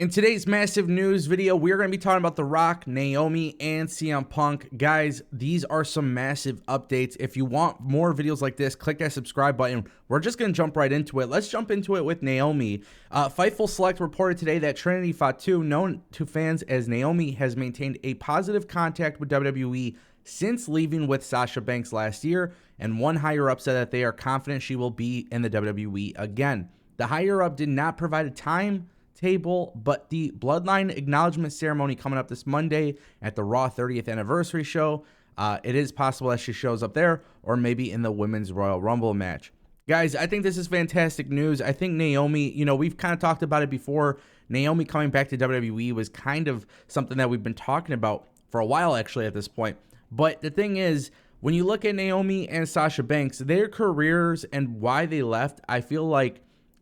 In today's massive news video, we're going to be talking about The Rock, Naomi, and CM Punk. Guys, these are some massive updates. If you want more videos like this, click that subscribe button. We're just going to jump right into it. Let's jump into it with Naomi. Fightful Select reported today that Trinity Fatu, known to fans as Naomi, has maintained a positive contact with WWE since leaving with Sasha Banks last year, and one higher-up said that they are confident she will be in the WWE again. The higher-up did not provide a timetable, but the Bloodline acknowledgement ceremony coming up this Monday at the Raw 30th anniversary show, it is possible that she shows up there, or maybe in the Women's Royal Rumble match. Guys, I think this is fantastic news. I think Naomi, we've kind of talked about it before. Naomi coming back to WWE was kind of something that we've been talking about for a while, actually, at this point. But the thing is, when you look at Naomi and Sasha Banks, their careers and why they left, I feel like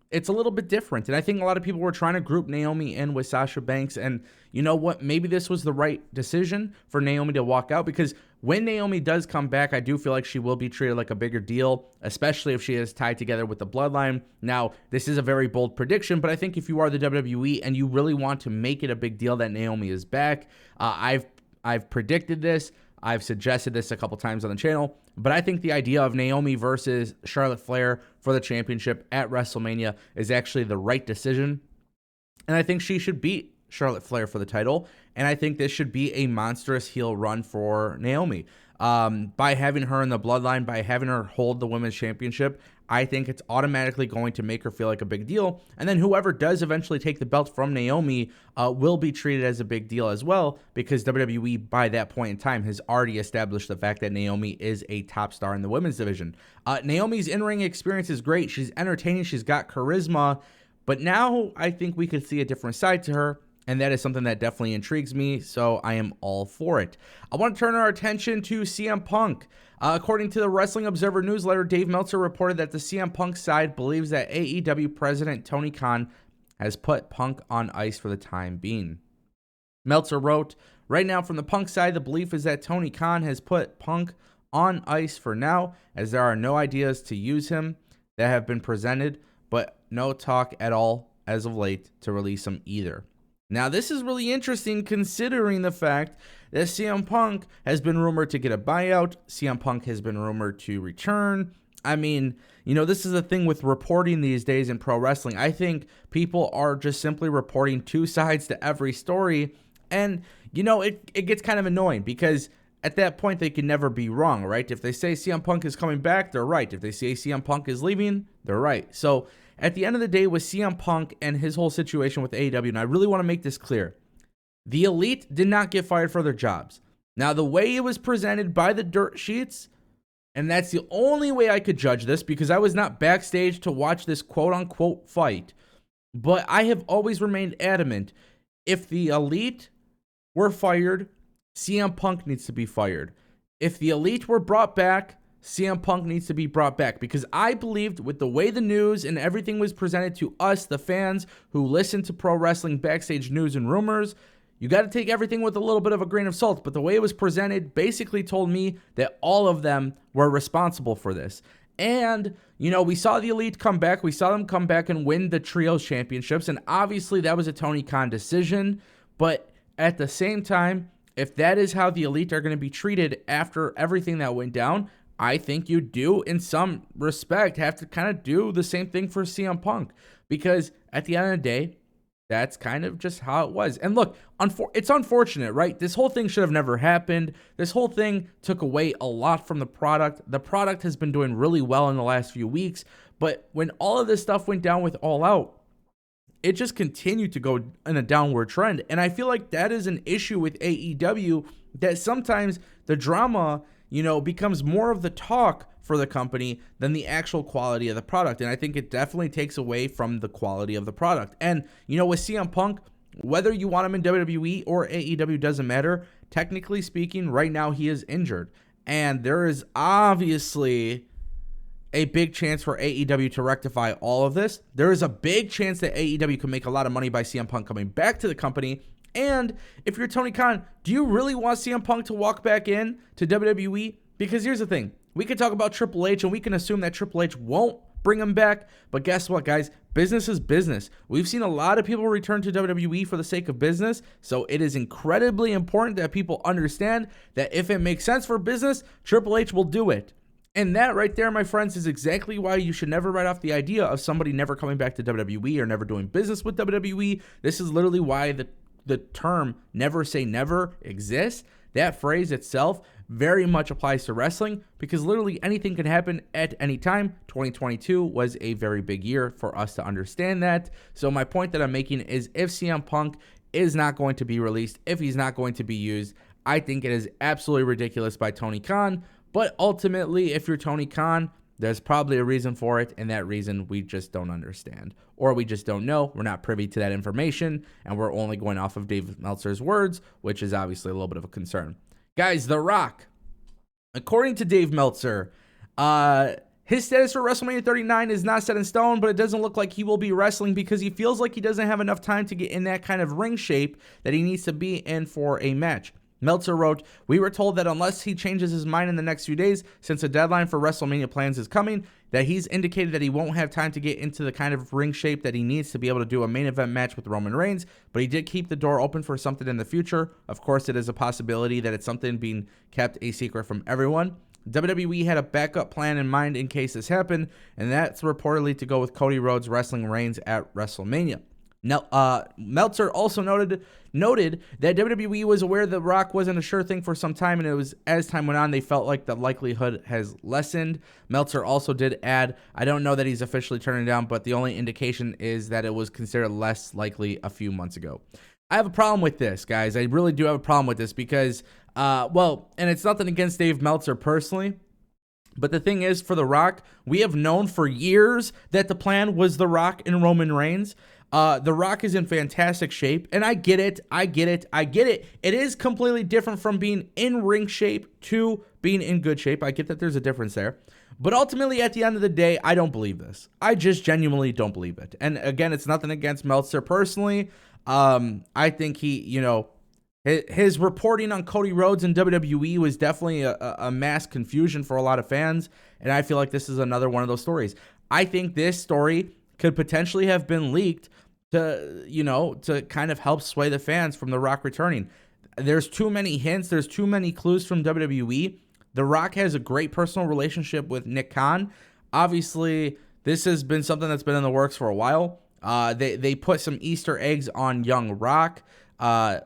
it's a little bit different. And I think a lot of people were trying to group Naomi in with Sasha Banks. And you know what? Maybe this was the right decision for Naomi to walk out, because when Naomi does come back, I do feel like she will be treated like a bigger deal, especially if she is tied together with the Bloodline. Now, this is a very bold prediction, but I think if you are the WWE and you really want to make it a big deal that Naomi is back, I've predicted this. I've suggested this a couple times on the channel, but I think the idea of Naomi versus Charlotte Flair for the championship at WrestleMania is actually the right decision. And I think she should beat Charlotte Flair for the title. And I think this should be a monstrous heel run for Naomi. By having her in the Bloodline, by having her hold the Women's Championship, I think it's automatically going to make her feel like a big deal. And then whoever does eventually take the belt from Naomi will be treated as a big deal as well, because WWE by that point in time has already established the fact that Naomi is a top star in the women's division. Naomi's in-ring experience is great. She's entertaining. She's got charisma. But now I think we could see a different side to her, and that is something that definitely intrigues me, so I am all for it. I want to turn our attention to CM Punk. According to the Wrestling Observer newsletter, Dave Meltzer reported that the CM Punk side believes that AEW president Tony Khan has put Punk on ice for the time being. Meltzer wrote, "Right now from the Punk side, the belief is that Tony Khan has put Punk on ice for now, as there are no ideas to use him that have been presented, but no talk at all as of late to release him either." Now, this is really interesting considering the fact that CM Punk has been rumored to get a buyout. CM Punk has been rumored to return. I mean, this is the thing with reporting these days in pro wrestling. I think people are just simply reporting two sides to every story. And, it gets kind of annoying, because at that point, they can never be wrong, right? If they say CM Punk is coming back, they're right. If they say CM Punk is leaving, they're right. So at the end of the day, with CM Punk and his whole situation with AEW, and I really want to make this clear, the Elite did not get fired for their jobs. Now, the way it was presented by the dirt sheets, and that's the only way I could judge this, because I was not backstage to watch this quote-unquote fight, but I have always remained adamant, if the Elite were fired, CM Punk needs to be fired. If the Elite were brought back, CM Punk needs to be brought back, because I believed with the way the news and everything was presented to us, the fans who listen to pro wrestling backstage news and rumors, you got to take everything with a little bit of a grain of salt. But the way it was presented basically told me that all of them were responsible for this. And, we saw the Elite come back. We saw them come back and win the Trios Championships. And obviously that was a Tony Khan decision. But at the same time, if that is how the Elite are going to be treated after everything that went down, I think you do, in some respect, have to kind of do the same thing for CM Punk, because at the end of the day, that's kind of just how it was. And look, it's unfortunate, right? This whole thing should have never happened. This whole thing took away a lot from the product. The product has been doing really well in the last few weeks, but when all of this stuff went down with All Out, it just continued to go in a downward trend. And I feel like that is an issue with AEW, that sometimes the drama becomes more of the talk for the company than the actual quality of the product. And I think it definitely takes away from the quality of the product. And, with CM Punk, whether you want him in WWE or AEW doesn't matter. Technically speaking, right now he is injured. And there is obviously a big chance for AEW to rectify all of this. There is a big chance that AEW can make a lot of money by CM Punk coming back to the company. And if you're Tony Khan, do you really want CM Punk to walk back in to WWE? Because here's the thing. We could talk about Triple H, and we can assume that Triple H won't bring him back. But guess what, guys? business is business. We've seen a lot of people return to WWE for the sake of business, so it is incredibly important that people understand that if it makes sense for business, Triple H will do it. And that right there, my friends, is exactly why you should never write off the idea of somebody never coming back to WWE or never doing business with WWE. This is literally why the term never say never exists. That phrase itself very much applies to wrestling because literally anything can happen at any time. 2022 was a very big year for us to understand that. So my point that I'm making is if CM Punk is not going to be released, if he's not going to be used, I think it is absolutely ridiculous by Tony Khan. But ultimately, if you're Tony Khan, there's probably a reason for it, and that reason we just don't understand. Or we just don't know. We're not privy to that information, and we're only going off of Dave Meltzer's words, which is obviously a little bit of a concern. Guys, The Rock. According to Dave Meltzer, his status for WrestleMania 39 is not set in stone, but it doesn't look like he will be wrestling because he feels like he doesn't have enough time to get in that kind of ring shape that he needs to be in for a match. Meltzer wrote, "We were told that unless he changes his mind in the next few days, since the deadline for WrestleMania plans is coming, that he's indicated that he won't have time to get into the kind of ring shape that he needs to be able to do a main event match with Roman Reigns, but he did keep the door open for something in the future. Of course, it is a possibility that it's something being kept a secret from everyone. WWE had a backup plan in mind in case this happened, and that's reportedly to go with Cody Rhodes wrestling Reigns at WrestleMania." Now, Meltzer also noted that WWE was aware The Rock wasn't a sure thing for some time, and it was as time went on, they felt like the likelihood has lessened. Meltzer also did add, "I don't know that he's officially turning down, but the only indication is that it was considered less likely a few months ago." I have a problem with this, guys. I really do have a problem with this because, and it's nothing against Dave Meltzer personally, but the thing is, for The Rock, we have known for years that the plan was The Rock and Roman Reigns. The Rock is in fantastic shape, and I get it. It is completely different from being in ring shape to being in good shape. I get that there's a difference there. But ultimately, at the end of the day, I don't believe this. I just genuinely don't believe it. And again, it's nothing against Meltzer personally. I think his reporting on Cody Rhodes and WWE was definitely a mass confusion for a lot of fans, and I feel like this is another one of those stories. I think this story could potentially have been leaked to kind of help sway the fans from The Rock returning. There's too many hints. There's too many clues from WWE. The Rock has a great personal relationship with Nick Khan. Obviously, this has been something that's been in the works for a while. They put some Easter eggs on young Rock.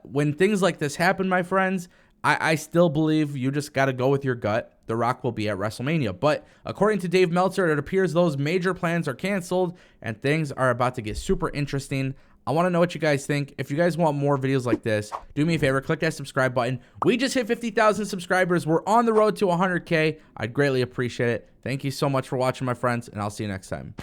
When things like this happen, my friends, I still believe you just got to go with your gut. The Rock will be at WrestleMania. But according to Dave Meltzer, it appears those major plans are canceled and things are about to get super interesting. I want to know what you guys think. If you guys want more videos like this, do me a favor, click that subscribe button. We just hit 50,000 subscribers. We're on the road to 100K. I'd greatly appreciate it. Thank you so much for watching, my friends, and I'll see you next time.